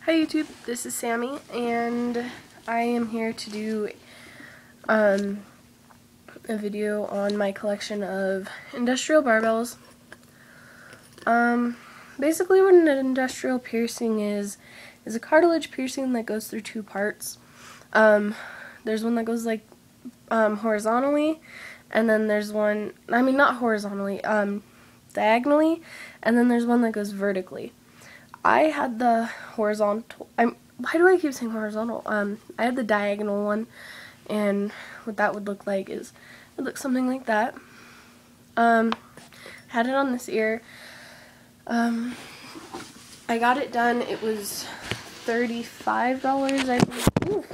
Hi YouTube, this is Sammy, and I am here to do a video on my collection of industrial barbells. Basically what an industrial piercing is a cartilage piercing that goes through two parts. There's one that goes like horizontally, and then there's one, not horizontally, diagonally, and then there's one that goes vertically. I had the horizontal, why do I keep saying horizontal? I had the diagonal one, and what that would look like is, it looks something like that. Had it on this ear. I got it done, it was $35, I believe. Ooh,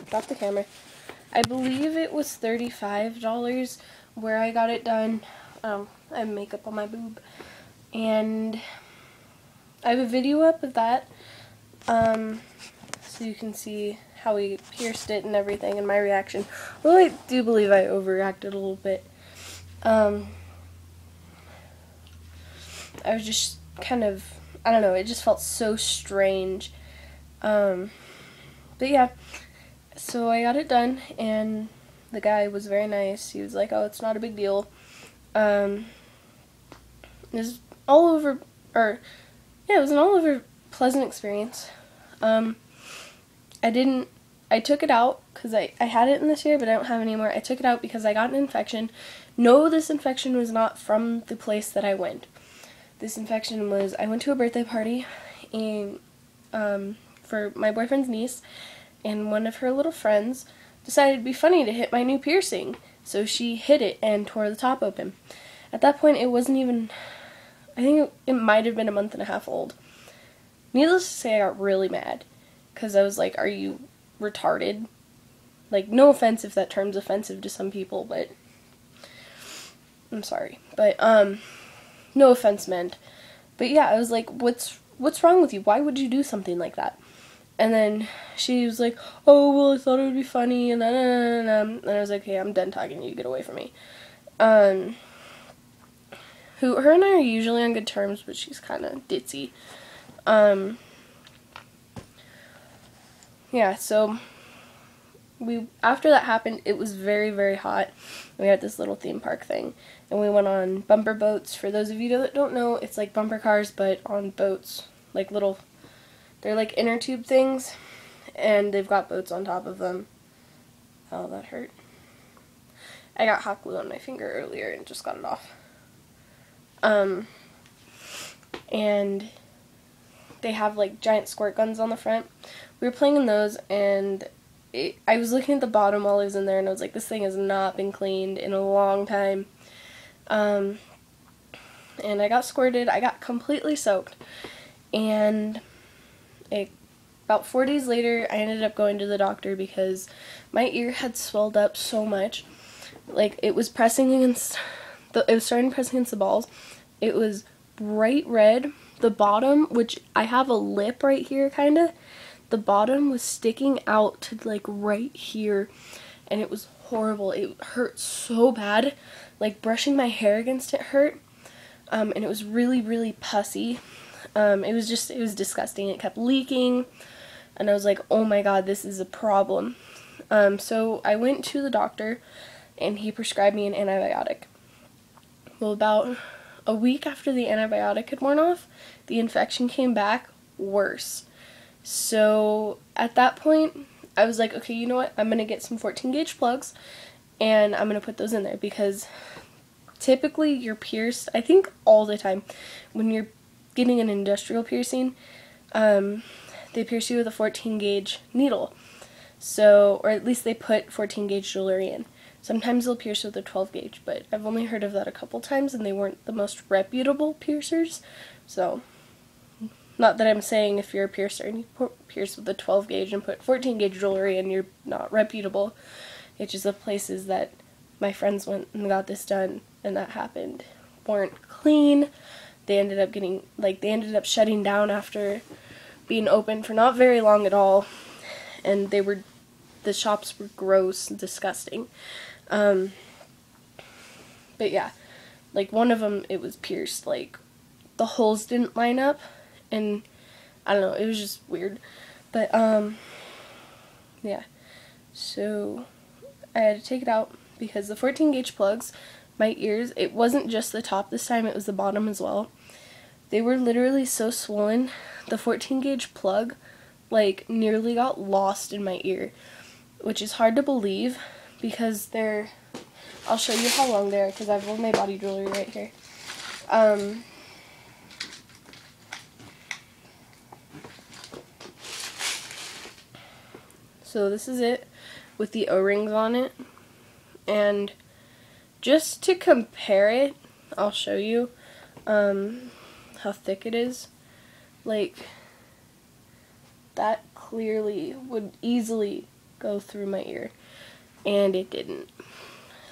dropped the camera. I believe it was $35 where I got it done. I have makeup on my boob, and I have a video up of that, so you can see how we pierced it and everything and my reaction. Well, I do believe I overreacted a little bit. I was just kind of, I don't know, it just felt so strange. But yeah, so I got it done, and the guy was very nice. He was like, oh, it's not a big deal. It was all over, yeah, it was an all over pleasant experience. I took it out because I had it in this year, but I don't have it anymore. I took it out because I got an infection. No, this infection was not from the place that I went. This infection was, I went to a birthday party and for my boyfriend's niece, and one of her little friends decided it'd be funny to hit my new piercing. So she hit it and tore the top open. At that point, it wasn't even, I think it might have been a month and a half old. Needless to say, I got really mad, because I was like, are you retarded? Like, no offense if that term's offensive to some people, but I'm sorry. But, no offense meant. But yeah, I was like, what's wrong with you? Why would you do something like that? And then she was like, oh, well, I thought it would be funny, and and I was like, okay, I'm done talking to you, get away from me. Her and I are usually on good terms, but she's kind of ditzy. Yeah, so after that happened, it was very, very hot. We had this little theme park thing, and we went on bumper boats. For those of you that don't know, it's like bumper cars, but on boats, like little, they're like inner tube things, and they've got boats on top of them. Oh, that hurt. I got hot glue on my finger earlier and just got it off. And they have like giant squirt guns on the front. We were playing in those, and I was looking at the bottom while I was in there, and I was like, this thing has not been cleaned in a long time. And I got squirted. I got completely soaked, and about 4 days later, I ended up going to the doctor because my ear had swelled up so much. Like, it was pressing against, it was starting to press against the balls. It was bright red. The bottom, which I have a lip right here, kind of, the bottom was sticking out to like right here, and it was horrible. It hurt so bad. Like, brushing my hair against it hurt, and it was really, really pussy. It was disgusting. It kept leaking, and I was like, oh my god, this is a problem. So I went to the doctor, and he prescribed me an antibiotic. Well, about a week after the antibiotic had worn off, the infection came back worse. So at that point, I was like, okay, you know what? I'm going to get some 14 gauge plugs, and I'm going to put those in there, because typically you're pierced, I think all the time, when you're getting an industrial piercing, they pierce you with a 14 gauge needle. So, or at least they put 14 gauge jewelry in. Sometimes they'll pierce with a 12 gauge, but I've only heard of that a couple times, and they weren't the most reputable piercers. So, not that I'm saying if you're a piercer and you pierce with a 12 gauge and put 14 gauge jewelry and you're not reputable. It's just the places that my friends went and got this done, and that happened, weren't clean. They ended up shutting down after being open for not very long at all, and the shops were gross and disgusting. But yeah, like one of them, it was pierced, like the holes didn't line up, and I don't know, it was just weird. But, yeah. So, I had to take it out because the 14 gauge plugs, my ears, it wasn't just the top this time, it was the bottom as well. They were literally so swollen. The 14 gauge plug, like, nearly got lost in my ear, which is hard to believe because they're, I'll show you how long they are because I have all my body jewelry right here. So this is it with the O-rings on it, and just to compare it, I'll show you how thick it is. Like, that clearly would easily go through my ear, and it didn't.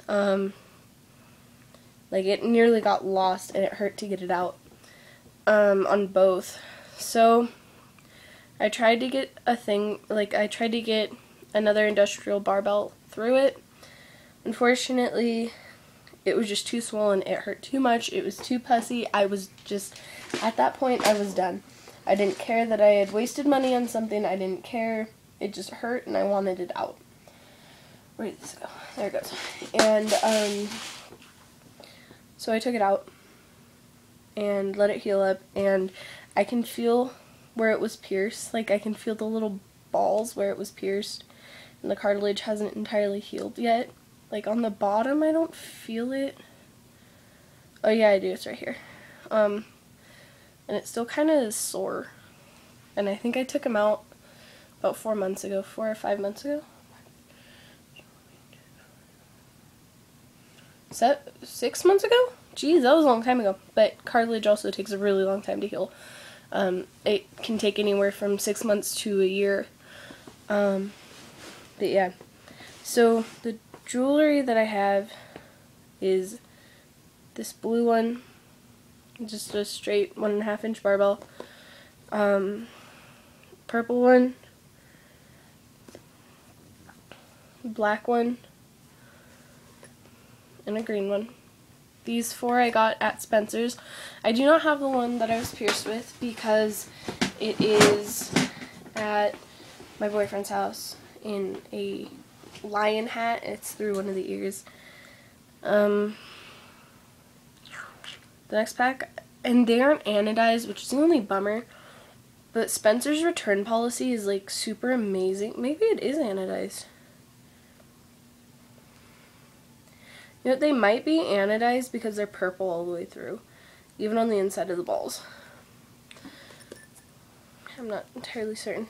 Like, it nearly got lost and it hurt to get it out on both. So I tried to get I tried to get another industrial barbell through it. Unfortunately, it was just too swollen. It hurt too much. It was too pussy. I was just, at that point, I was done. I didn't care that I had wasted money on something. I didn't care. It just hurt and I wanted it out. Where did this go? There it goes. And, so I took it out and let it heal up, and I can feel where it was pierced. Like, I can feel the little balls where it was pierced, and the cartilage hasn't entirely healed yet. Like, on the bottom, I don't feel it. Oh yeah, I do. It's right here. And it still kind of is sore. And I think I took him out about 4 or 5 months ago. Is that 6 months ago? Geez, that was a long time ago. But cartilage also takes a really long time to heal. It can take anywhere from 6 months to a year. But yeah. So the jewelry that I have is this blue one, just a straight 1.5 inch barbell. Purple one, black one, and a green one. These 4 I got at Spencer's. I do not have the one that I was pierced with because it is at my boyfriend's house in a lion hat. It's through one of the ears. The next pack, and they aren't anodized, which is the only bummer, but Spencer's return policy is like super amazing. Maybe it is anodized. You know, they might be anodized because they're purple all the way through, even on the inside of the balls. I'm not entirely certain.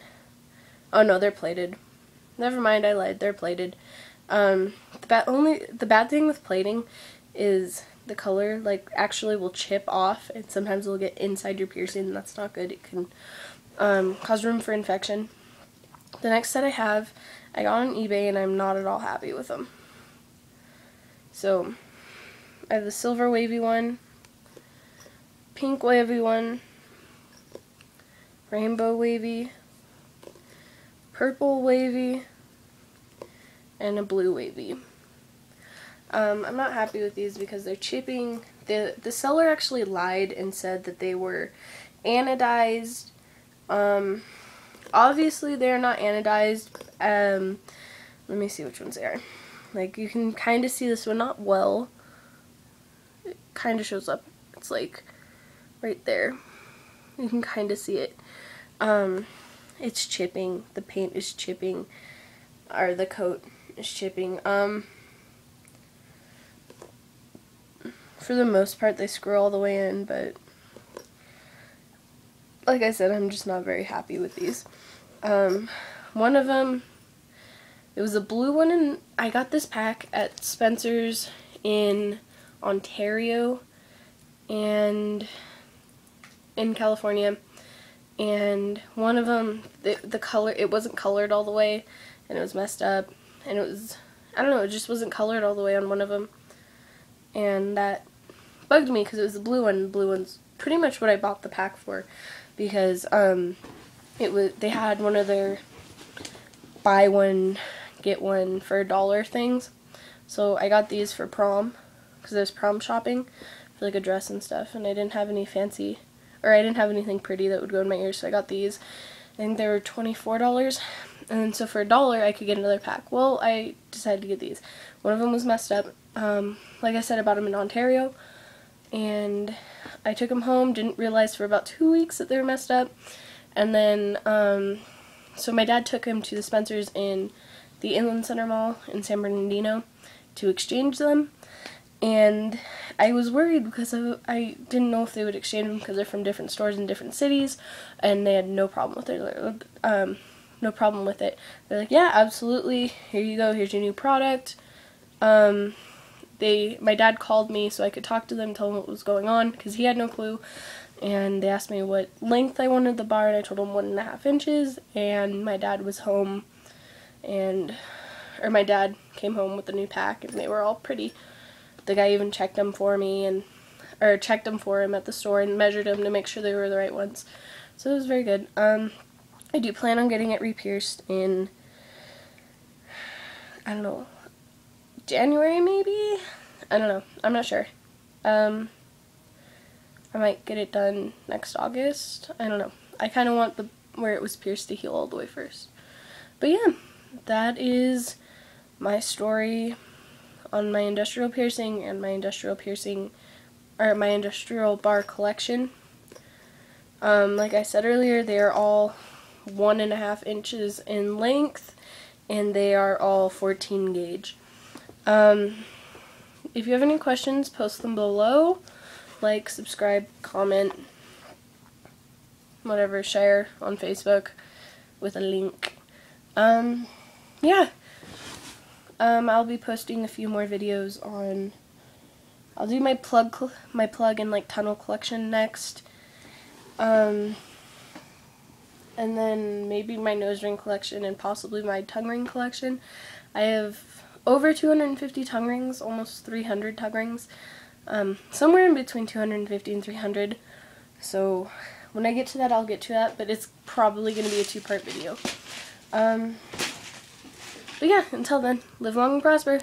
Oh no, they're plated. Never mind, I lied. They're plated. The bad thing with plating is the color, like, actually will chip off, and sometimes it'll get inside your piercing, and that's not good. It can cause room for infection. The next set I have, I got on eBay, and I'm not at all happy with them. So, I have the silver wavy one, pink wavy one, rainbow wavy, purple wavy, and a blue wavy. I'm not happy with these because they're chipping. The seller actually lied and said that they were anodized. Obviously they're not anodized. Let me see which ones they are. Like, you can kind of see this one, not well. It kind of shows up. It's like right there. You can kind of see it. It's chipping. The paint is chipping, or the coat is chipping. For the most part, they screw all the way in, but like I said, I'm just not very happy with these. One of them, it was a blue one, and I got this pack at Spencer's in Ontario and in California. And one of them, the color, it wasn't colored all the way, and it was messed up, and it was, I don't know, it just wasn't colored all the way on one of them, and that bugged me because it was the blue one. The blue one's pretty much what I bought the pack for, because they had one of their buy one get one for $1 things, so I got these for prom because I was prom shopping for like a dress and stuff, and I didn't have any fancy, or I didn't have anything pretty that would go in my ears, so I got these. I think they were $24. And then so for $1 I could get another pack. Well, I decided to get these. One of them was messed up. Like I said, I bought them in Ontario. And I took them home, didn't realize for about 2 weeks that they were messed up. And then, so my dad took him to the Spencer's in the Inland Center Mall in San Bernardino to exchange them. And I was worried because I didn't know if they would exchange them because they're from different stores in different cities, and they had no problem with it. No problem with it. They're like, yeah, absolutely. Here you go. Here's your new product. My dad called me so I could talk to them, tell them what was going on because he had no clue. And they asked me what length I wanted the bar, and I told them 1.5 inches. And my dad was home, my dad came home with the new pack, and they were all pretty. The guy even checked them for me, or checked them for him at the store and measured them to make sure they were the right ones. So it was very good. I do plan on getting it re-pierced in, I don't know, January maybe? I don't know. I'm not sure. I might get it done next August. I don't know. I kind of want where it was pierced to heal all the way first. But yeah, that is my story on my industrial piercing and my industrial bar collection. Like I said earlier, they are all 1.5 inches in length, and they are all 14 gauge. If you have any questions, post them below. Like, subscribe, comment, whatever, share on Facebook with a link. Yeah. I'll be posting a few more videos on, I'll do my plug and like tunnel collection next. And then maybe my nose ring collection and possibly my tongue ring collection. I have over 250 tongue rings, almost 300 tongue rings. Somewhere in between 250 and 300. So when I get to that, I'll get to that, but it's probably going to be a 2-part video. But yeah, until then, live long and prosper.